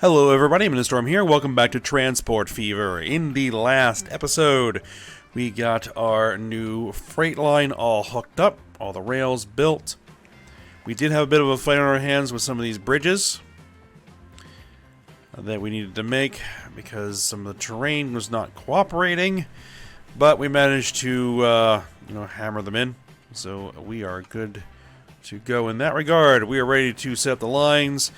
Hello everybody, I'm Storm here. Welcome back to Transport Fever. In the last episode, we got our new freight line all hooked up, all the rails built. We did have a bit of a fight on our hands with some of these bridges that we needed to make because some of the terrain was not cooperating, but we managed to hammer them in, so we are good to go in that regard. We are ready to set up the lines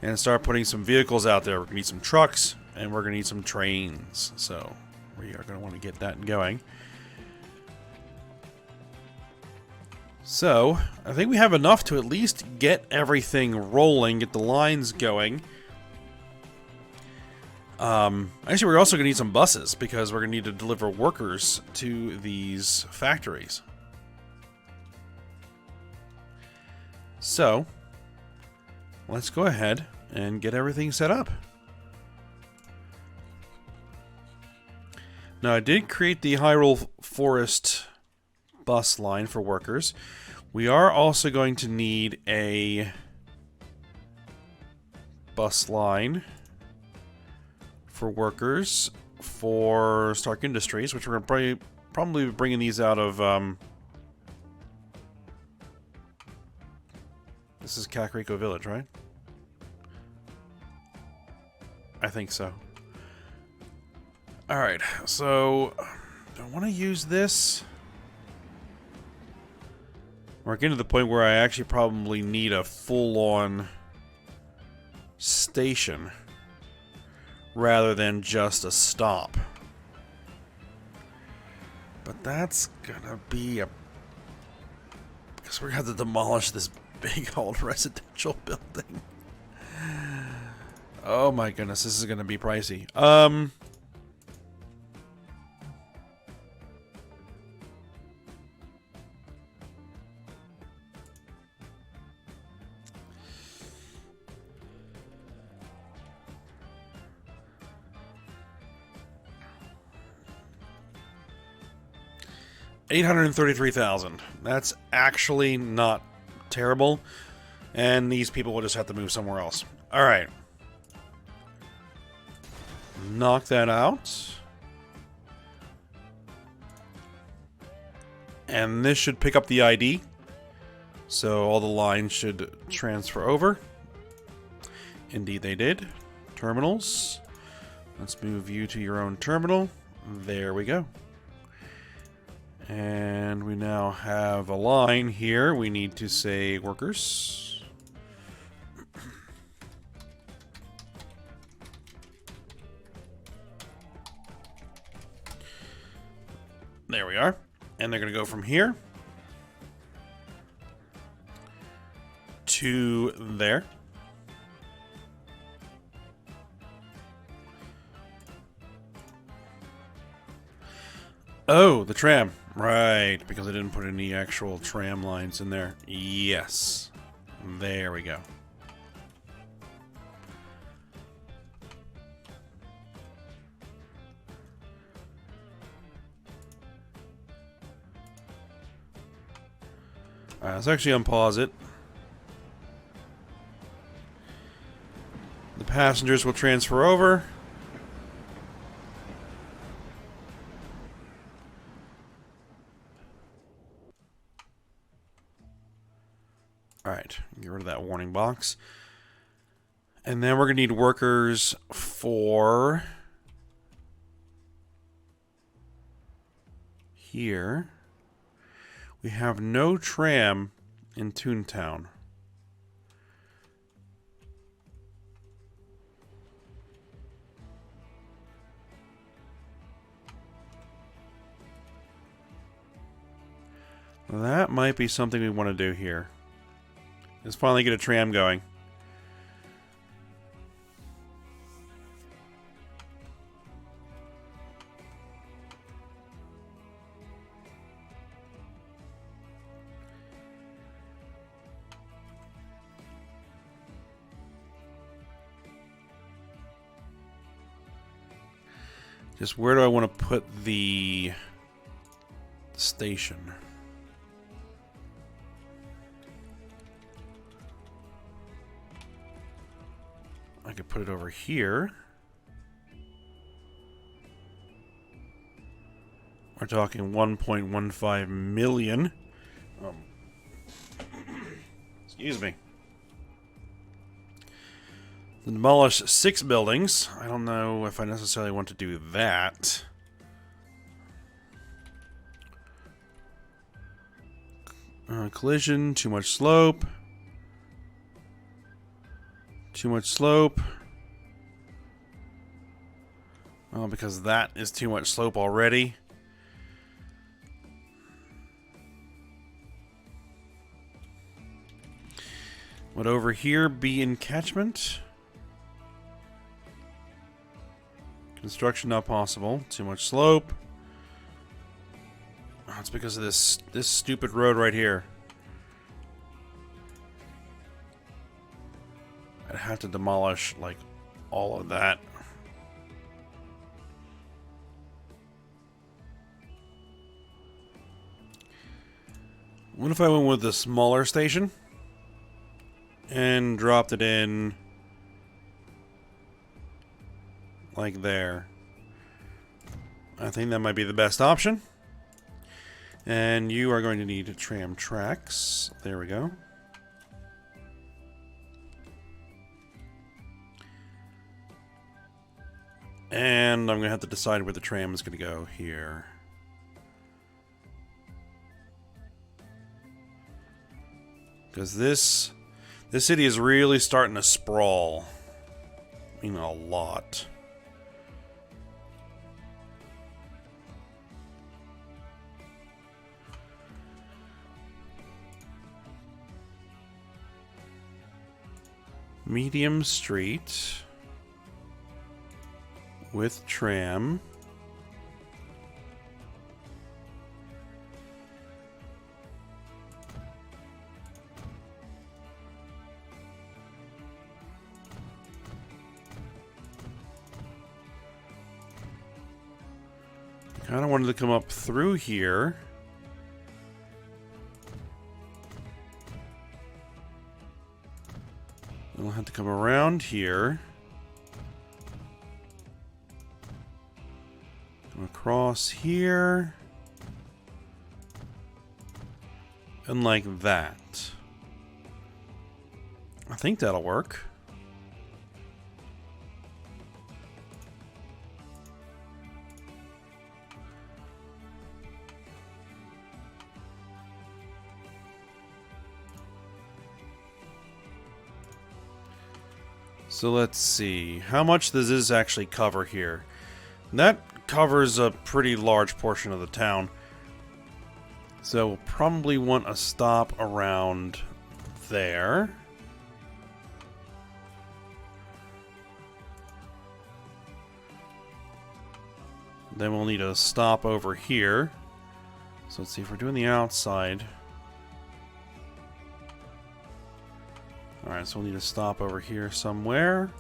and start putting some vehicles out there. We're going to need some trucks, and we're going to need some trains. So we are going to want to get that going. So I think we have enough to at least get everything rolling, get the lines going. Actually, we're also going to need some buses, because we're going to need to deliver workers to these factories. So let's go ahead and get everything set up. Now, I did create the Hyrule Forest bus line for workers. We are also going to need a bus line for workers for Stark Industries, which we're going to probably be bringing these out of... This is Kakariko Village, right? I think so. Alright, so do I want to use this? We're getting to the point where I actually probably need a full-on station rather than just a stop. But that's gonna be a... because we're gonna have to demolish this big old residential building. Oh my goodness, this is gonna be pricey. $833,000. That's actually not terrible, and these people will just have to move somewhere else. All right. Knock that out. And this should pick up the ID. So all the lines should transfer over. Indeed they did. Terminals. Let's move you to your own terminal. There we go. And we now have a line here. We need to say workers. There we are. And they're going to go from here to there. Oh, the tram. Right, because I didn't put any actual tram lines in there. Yes. There we go. Alright, let's actually unpause it. The passengers will transfer over. Alright, get rid of that warning box. And then we're going to need workers for here. We have no tram in Toontown. That might be something we want to do here. Let's finally get a tram going. Just where do I want to put the station? I could put it over here. We're talking 1.15 million. Excuse me. Demolish 6 buildings. I don't know if I necessarily want to do that. Collision, too much slope. Too much slope. Oh, because that is too much slope already. Would over here be encatchment? Construction not possible. Too much slope. Oh, it's because of this stupid road right here. I'd have to demolish, like, all of that. What if I went with the smaller station? And dropped it in... like there. I think that might be the best option. And you are going to need tram tracks. There we go. And I'm going to have to decide where the tram is going to go here. Because this city is really starting to sprawl. I mean, a lot. Medium street with tram. Kind of wanted to come up through here. We'll have to come around here. Come across here. And like that. I think that'll work. So let's see. How much does this actually cover here? That covers a pretty large portion of the town. So we'll probably want a stop around there. Then we'll need a stop over here. So let's see if we're doing the outside. Alright, so we'll need a stop over here somewhere.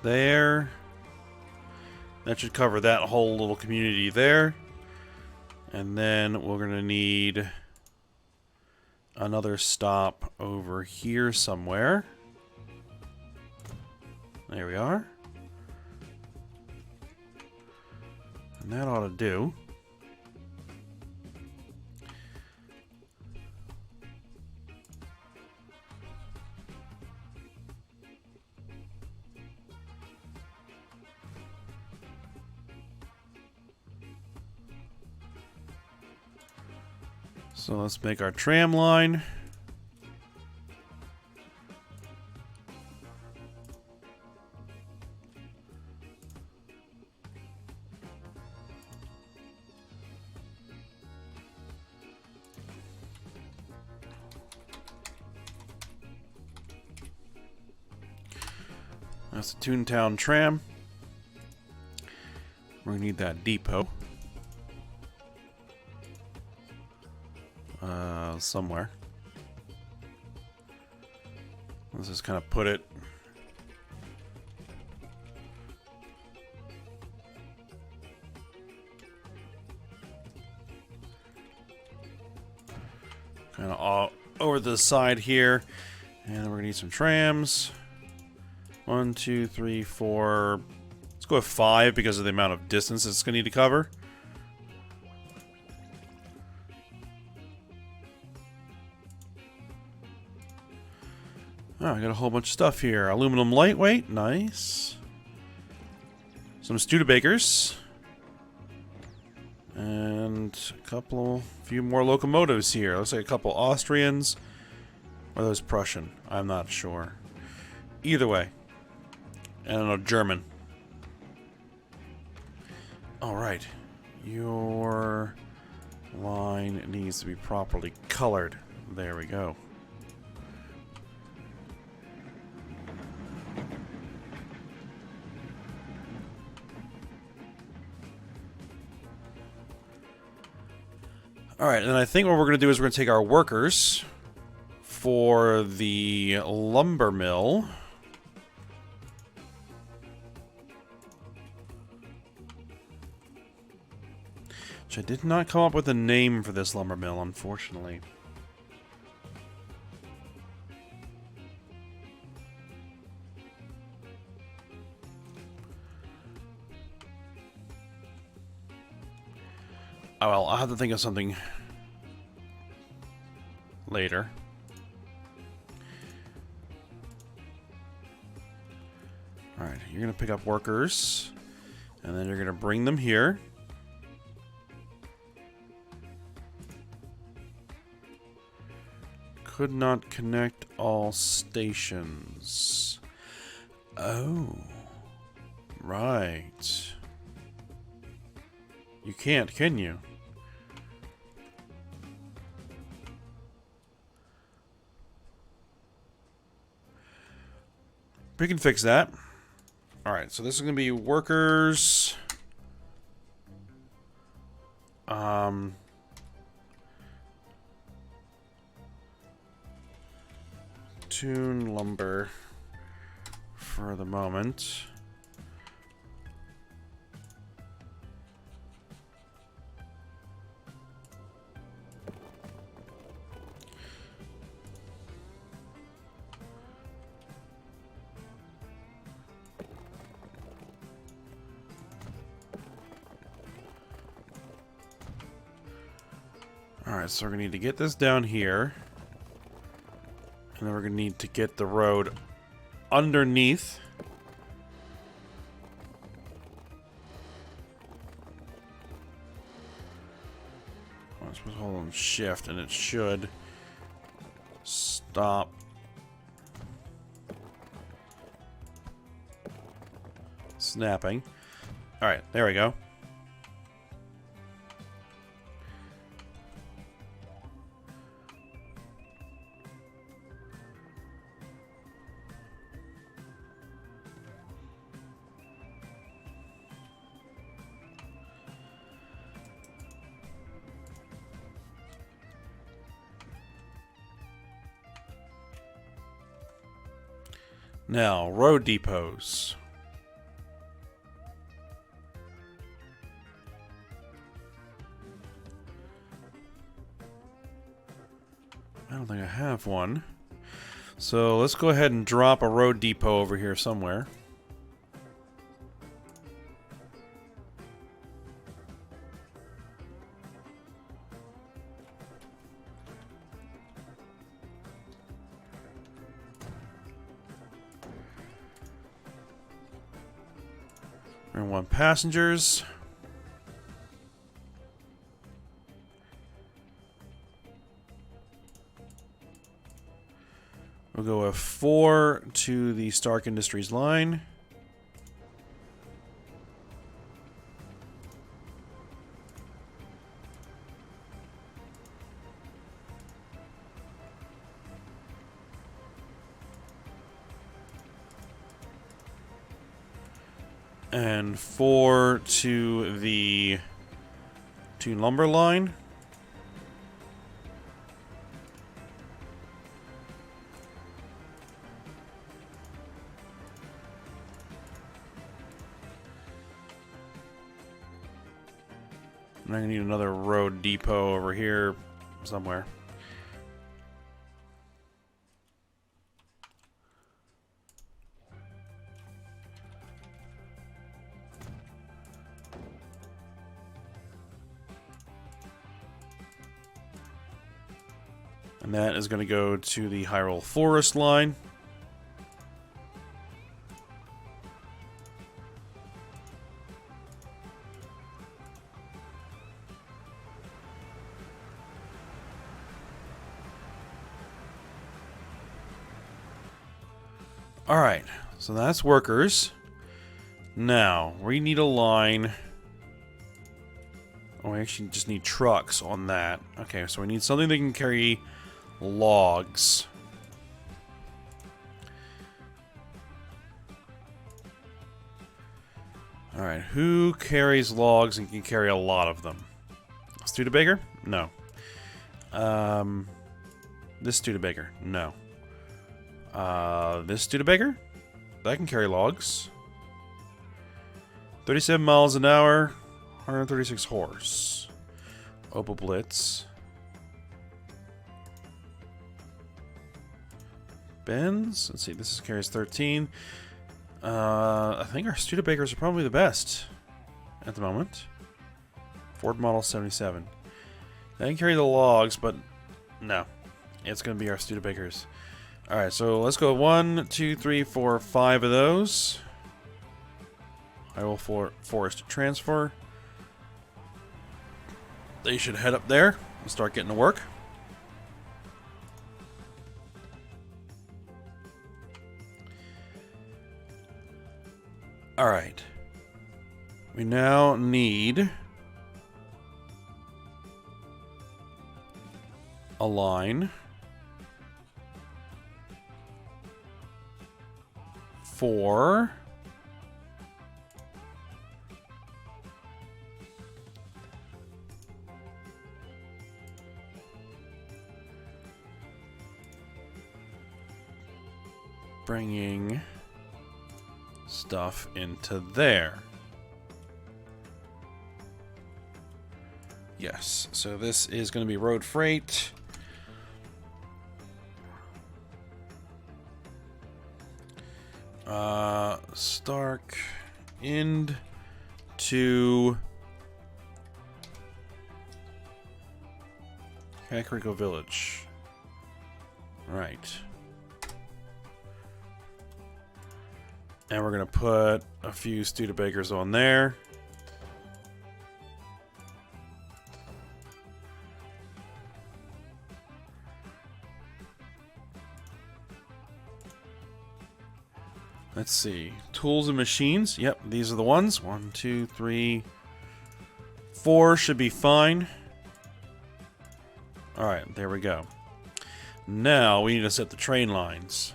There. That should cover that whole little community there. And then we're going to need another stop over here somewhere. There we are. And that ought to do. So let's make our tram line. That's the Toontown tram. We're gonna need that depot. Somewhere. Let's just kind of put it kind of all over the side here, and we're gonna need some trams. 1, 2, 3, 4. Let's go with 5 because of the amount of distance it's going to need to cover. Oh, I got a whole bunch of stuff here. Aluminum lightweight, nice. Some Studebakers. And a few more locomotives here. Looks like a couple Austrians. Or those Prussian? I'm not sure. Either way. And a German. Alright. Your line needs to be properly colored. There we go. Alright, and I think what we're going to do is we're going to take our workers for the lumber mill. Which I did not come up with a name for this lumber mill, unfortunately. Oh well, I'll have to think of something later. Alright, you're going to pick up workers, and then you're going to bring them here. Could not connect all stations. Oh. Right. You can't, can you? We can fix that. Alright, so this is going to be workers. Tune lumber for the moment. Alright, so we're going to need to get this down here. And then we're going to need to get the road underneath. I'm supposed to hold on shift and it should stop. Snapping. Alright, there we go. Now, road depots. I don't think I have one. So let's go ahead and drop a road depot over here somewhere. And 1 passengers. We'll go with 4 to the Stark Industries line. And 4 to the lumber line. And I'm gonna need another road depot over here somewhere. And that is going to go to the Hyrule Forest line. Alright, so that's workers. Now, we need a line. Oh, we actually just need trucks on that. Okay, so we need something that can carry logs. Alright, who carries logs and can carry a lot of them? Studebaker? No. This Studebaker? No. This Studebaker? That can carry logs. 37 miles an hour, 136 horse. Opal Blitz. Benz? Let's see, this carries 13. I think our Studebakers are probably the best at the moment. Ford Model 77. They can carry the logs, but no. It's going to be our Studebakers. Alright, so let's go 1, 2, 3, 4, 5 of those. Hyrule Forest transfer. They should head up there and start getting to work. Alright. We now need a line for bringing stuff into there. Yes, so this is going to be road freight. Stark End to Kakariko Village. Right. And we're going to put a few Studebakers on there. Let's see. Tools and machines. Yep, these are the ones. 1, 2, 3, 4 should be fine. Alright, there we go. Now we need to set the train lines.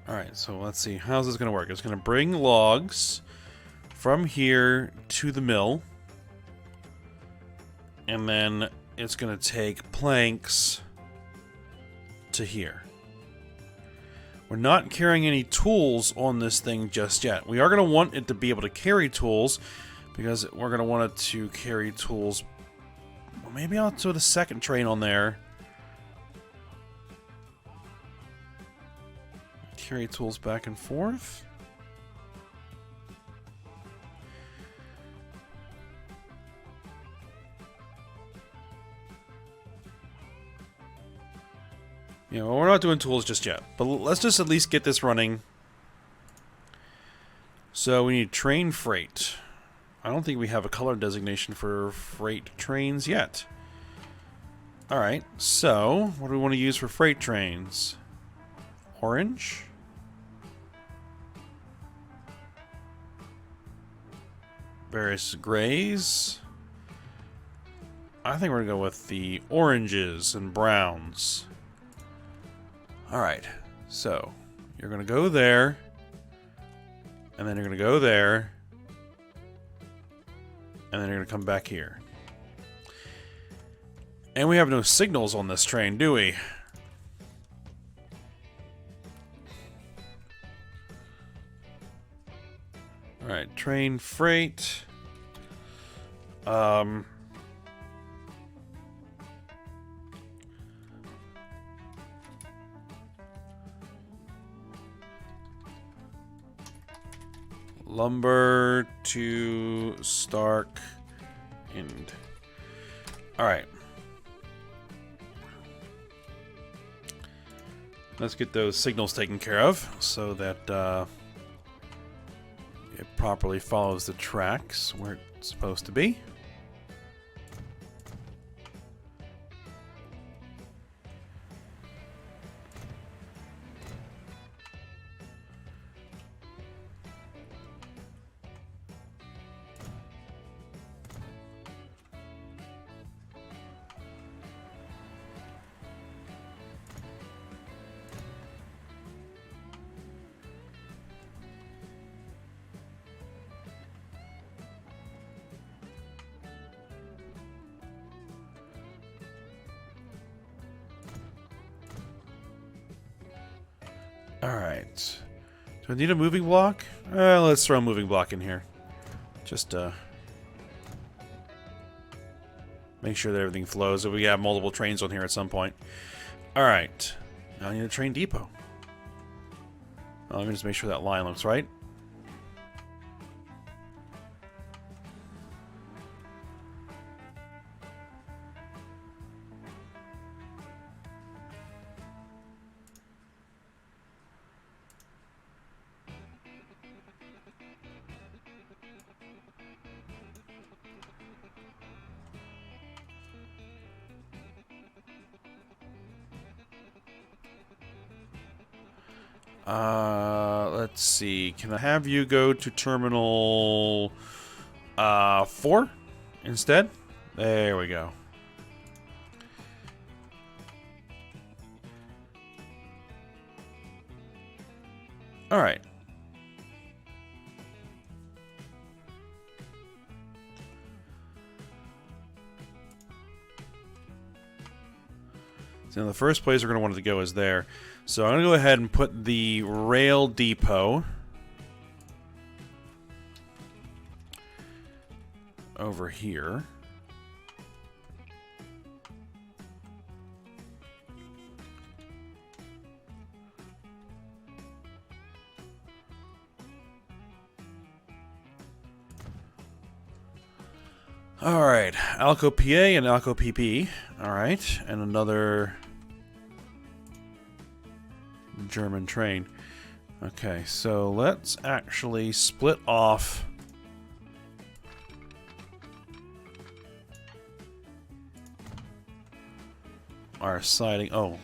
Alright, so let's see. How's this going to work? It's going to bring logs from here to the mill. And then it's going to take planks to here. We're not carrying any tools on this thing just yet. We are going to want it to be able to carry tools because we're going to want it to carry tools. Well, maybe I'll do the second train on there. Carry tools back and forth. You know, we're not doing tools just yet, but let's just at least get this running. So we need train freight. I don't think we have a color designation for freight trains yet. Alright, so what do we want to use for freight trains? Orange? Various grays. I think we're going to go with the oranges and browns. Alright, so you're going to go there, and then you're going to go there, and then you're going to come back here. And we have no signals on this train, do we? Alright, train freight. Lumber to Stark End. Alright. Let's get those signals taken care of so that it properly follows the tracks where it's supposed to be. Alright. Do I need a moving block? Let's throw a moving block in here. Just make sure that everything flows. So we have multiple trains on here at some point. Alright. Now I need a train depot. Let me just make sure that line looks right. Let's see. Can I have you go to Terminal 4 instead? There we go. Alright. So the first place we're going to want it to go is there. So I'm going to go ahead and put the rail depot over here. Alright, Alco PA and Alco PP. Alright, and another German train. Okay, so let's actually split off our siding. Oh,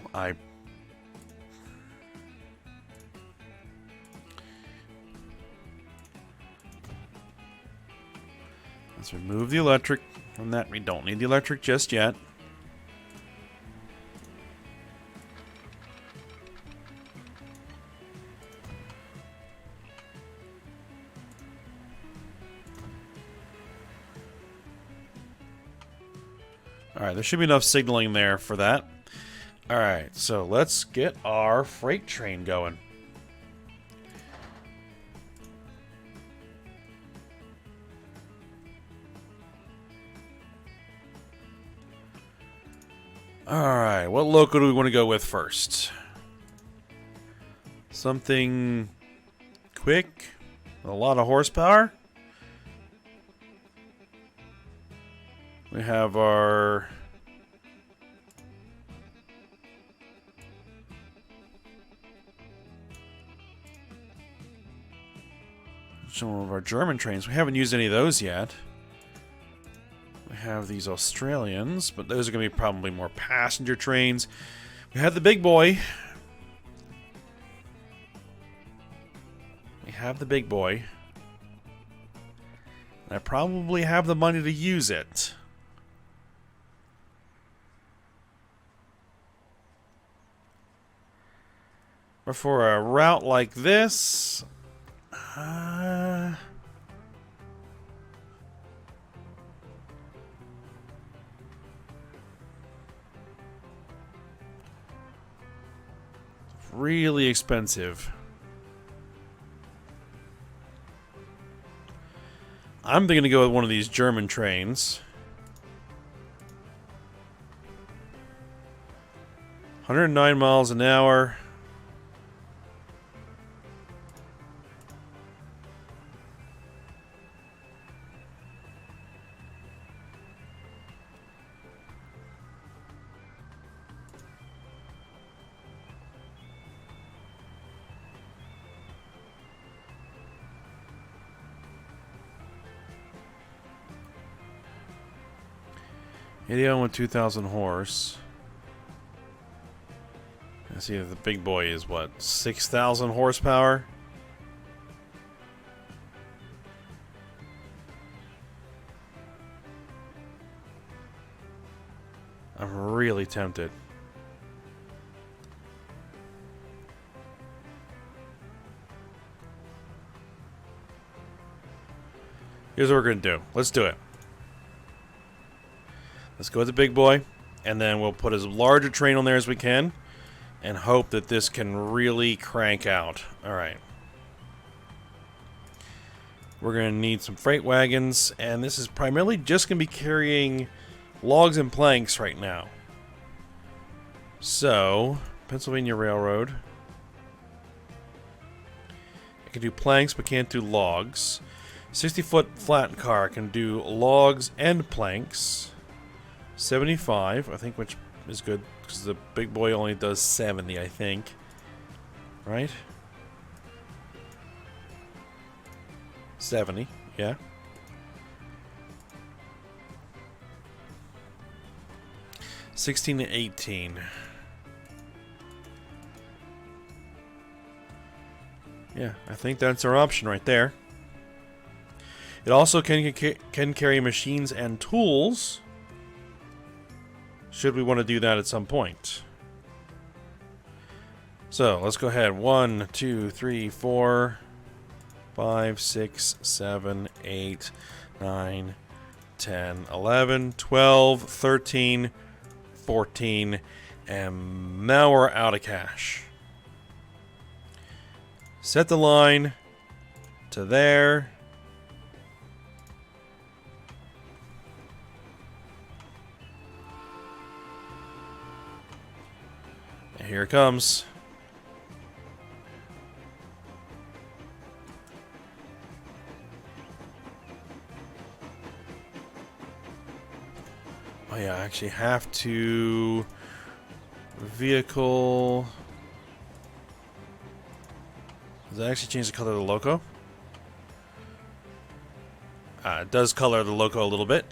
let's remove the electric from that. We don't need the electric just yet. Alright, there should be enough signaling there for that. Alright, so let's get our freight train going. Alright, what loco do we want to go with first? Something quick, with a lot of horsepower. We have our some of our German trains. We haven't used any of those yet. We have these Australians, but those are going to be probably more passenger trains. We have the big boy. We have the big boy. I probably have the money to use it. But for a route like this, really expensive. I'm thinking to go with one of these German trains. 109 miles an hour. Idiom with 2,000 horse. Let's see if the big boy is what? 6,000 horsepower? I'm really tempted. Here's what we're going to do. Let's do it. Let's go with the big boy, and then we'll put as large a train on there as we can, and hope that this can really crank out. Alright. We're going to need some freight wagons, and this is primarily just going to be carrying logs and planks right now. So, Pennsylvania Railroad. I can do planks, but can't do logs. 60-foot flat car can do logs and planks. 75, I think, which is good because the big boy only does 70, I think. Right? 70, yeah. $16 to $18. Yeah, I think that's our option right there. It also can carry machines and tools, should we want to do that at some point. So, let's go ahead. 1, 2, 3, 4, 5, 6, 7, 8, 9, 10, 11, 12, 13, 14, and now we're out of cash. Set the line to there. And here it comes. Oh yeah, I actually have to... Vehicle... Does that actually change the color of the loco? It does color the loco a little bit.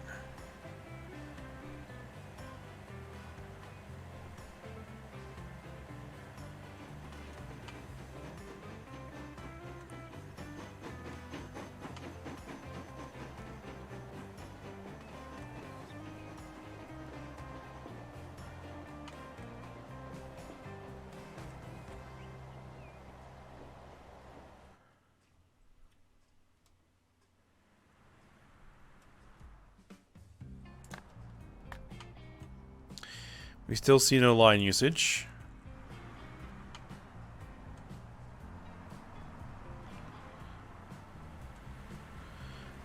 We still see no line usage.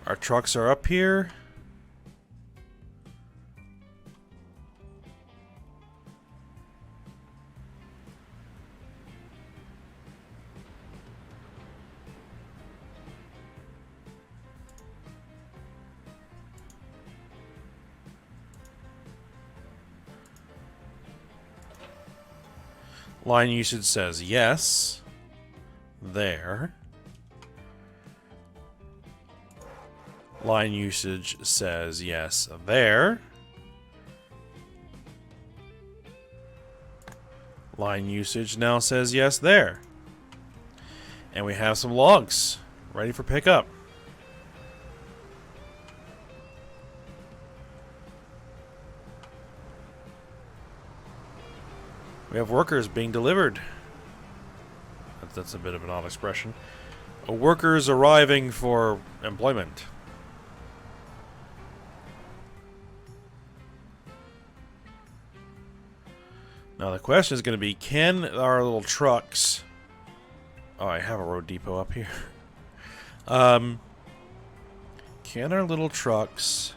Our trucks are up here. Line usage says yes. There. Line usage says yes. There. Line usage now says yes there. And we have some logs ready for pickup. We have workers being delivered. That's a bit of an odd expression. Workers arriving for employment. Now the question is going to be, can our little trucks... Oh, I have a road depot up here. Can our little trucks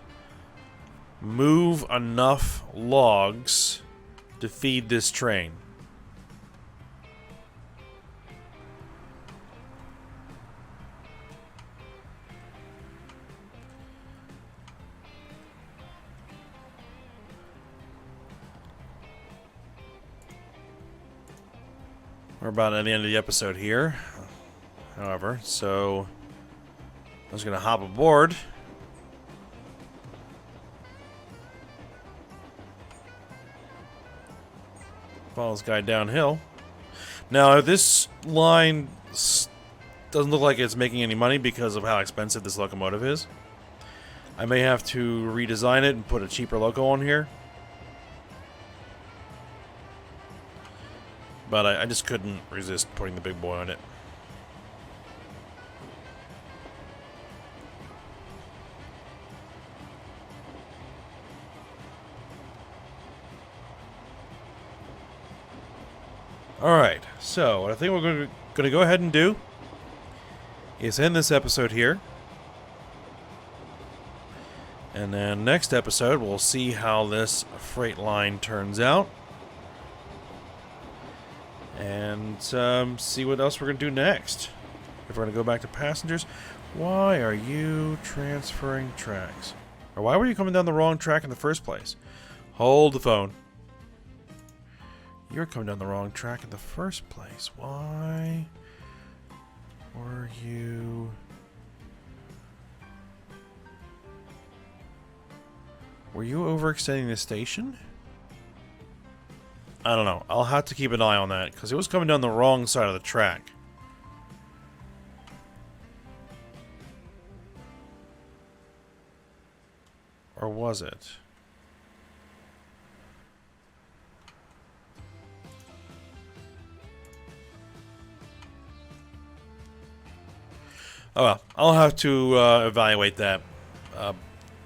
move enough logs to feed this train? We're about at the end of the episode here, however, so I was going to hop aboard. Follow this guy downhill. Now, this line doesn't look like it's making any money because of how expensive this locomotive is. I may have to redesign it and put a cheaper loco on here. But I just couldn't resist putting the big boy on it. Alright, so what I think we're going to go ahead and do is end this episode here. And then next episode, we'll see how this freight line turns out. And see what else we're going to do next. If we're going to go back to passengers. Why are you transferring tracks? Or why were you coming down the wrong track in the first place? Hold the phone. You're coming down the wrong track in the first place. Why were you... Were you overextending the station? I don't know. I'll have to keep an eye on that, because it was coming down the wrong side of the track. Or was it? Oh well, I'll have to evaluate that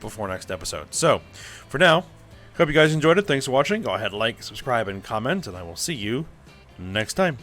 before next episode. So, for now, hope you guys enjoyed it. Thanks for watching. Go ahead, like, subscribe, and comment, and I will see you next time.